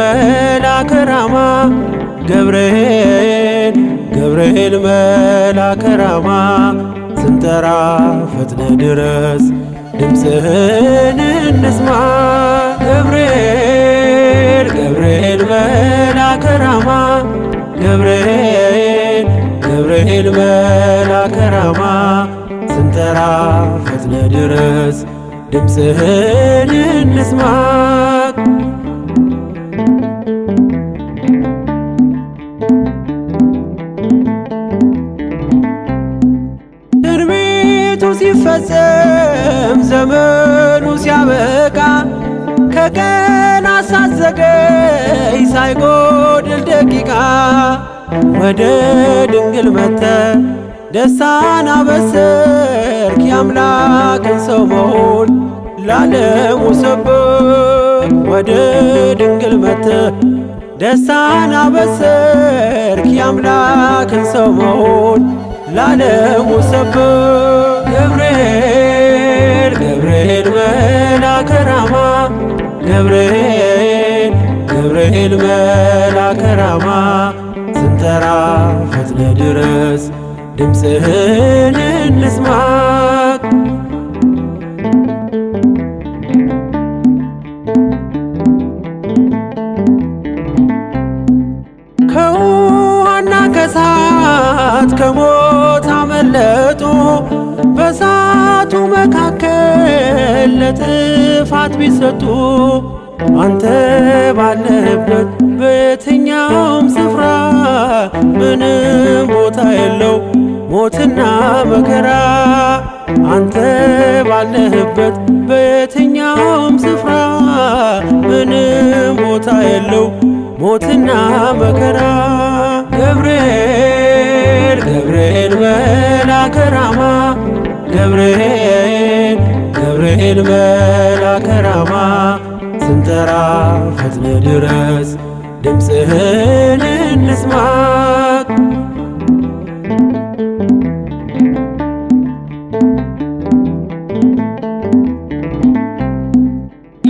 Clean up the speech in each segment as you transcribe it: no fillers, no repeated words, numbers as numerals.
መልአከ ራማ ገብርኤል ገብርኤል መልአከ ራማ ስንጠራ ፈጥነ ድረስ ድምፅህን እንስማ። ገብርኤል ገብርኤል መልአከ ራማ ገብርኤል ገብርኤል መልአከ ራማ ስንጠራ ፈጥነ ድረስ ድምፅህን እንስማ። ትንቢቱ ሲፈጸም ዘመኑ ሲያበቃ ከቀናት ሳትዘገይ ሳይጎድል ደቂቃ ወደ ድንግል መጥተ ደስታን አበሰርክ የአምላክን ሰው መሆን ለዓለሙ ሰበክ። ወደ ድንግል መጥተ ደስታን አበሰርክ የአምላክን ሰው መሆን ለዓለሙ ሰበክ። ገብርኤል ገብርኤል መልአከ ራማ ገብርኤል ገብርኤል መልአከ ራማ ስንጠራ ፈጥነ ድረስ ድምፅህን እንስማ። ከውሃና ከእሳት ከሞት አመለጡ በእሳቱ መካከል ለጥፋት ቢሰጡ አንተ ባለህበት በየትኛውም ስፍራ ምንም ቦታ የለው ሞትና መከራ። አንተ ባለህበት በየትኛውም ስፍራ ምንም ቦታ የለው ሞትና መከራ። ገብርኤል ገብርኤል መልአከ ራማ ገብርኤል ገብርኤል መልአከ ራማ ስንጠራ ፈጥነ ድረስ ድምፅህን እንስማ።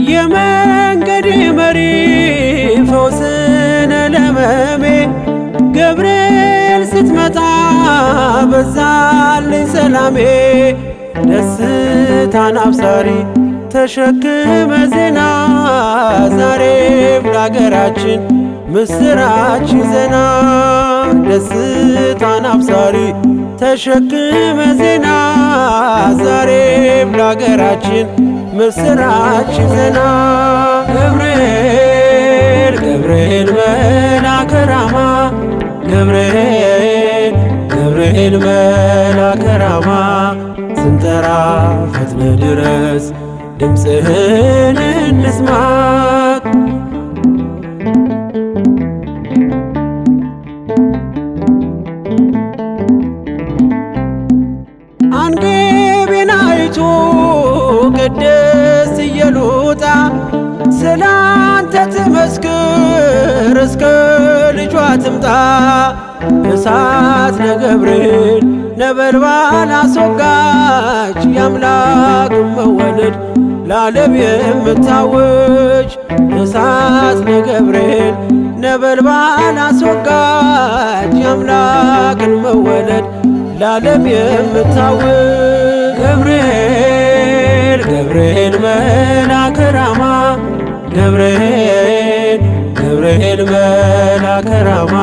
የመንገዴ መሪ ፈውስነ ለሕመሜ ገብርኤል ስትመጣ በዛልኝ ሰላሜ። ደስታን አብሳሪ ተሸክመ ዜና ዛሬም ለአገራችን ምስራች ዜና። ደስታን አብሳሪ ተሸክመ ዜና ዛሬም ለአገራችን ምስራች ዜና። ገብርኤል ገብርኤል መልአከ ራማ ገብርኤል ገብርኤል መልአከ ራማ ስንጠራ ፈጥነ ድረስ ድምፅህን እንስማ። አንጌቤናይቱ ቅድስት ኢየሉጣ ስላንተ ትመስክር እስከ ልጇ ትምጣ። እሳት ነገብርኤል ነበልባል አስወጋች የአምላክን መወለድ ለዓለም የምታውጅ። እሳት ነገብርኤል ነበልባል አስወጋች የአምላክን መወለድ ለዓለም የምታውጅ። ገብርኤል ገብርኤል መልአከ ራማ ገብርኤል ገብርኤል መልአከ ራማ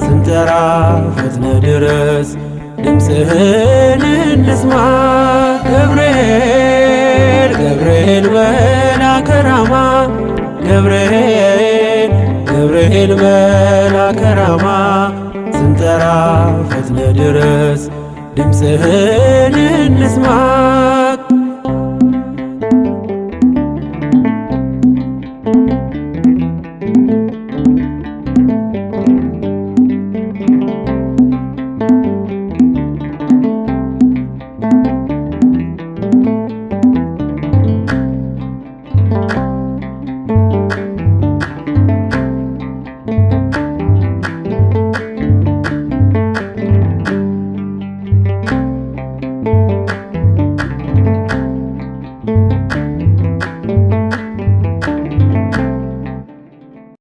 ስንጠራ ፈጥነ ድረስ ድምፅህን እንስማ። ገብርኤል ገብርኤል መልአከ ራማ ገብርኤል ገብርኤል መልአከ ራማ ስንጠራ ፈጥነ ድረስ ድምፅህን እንስማ።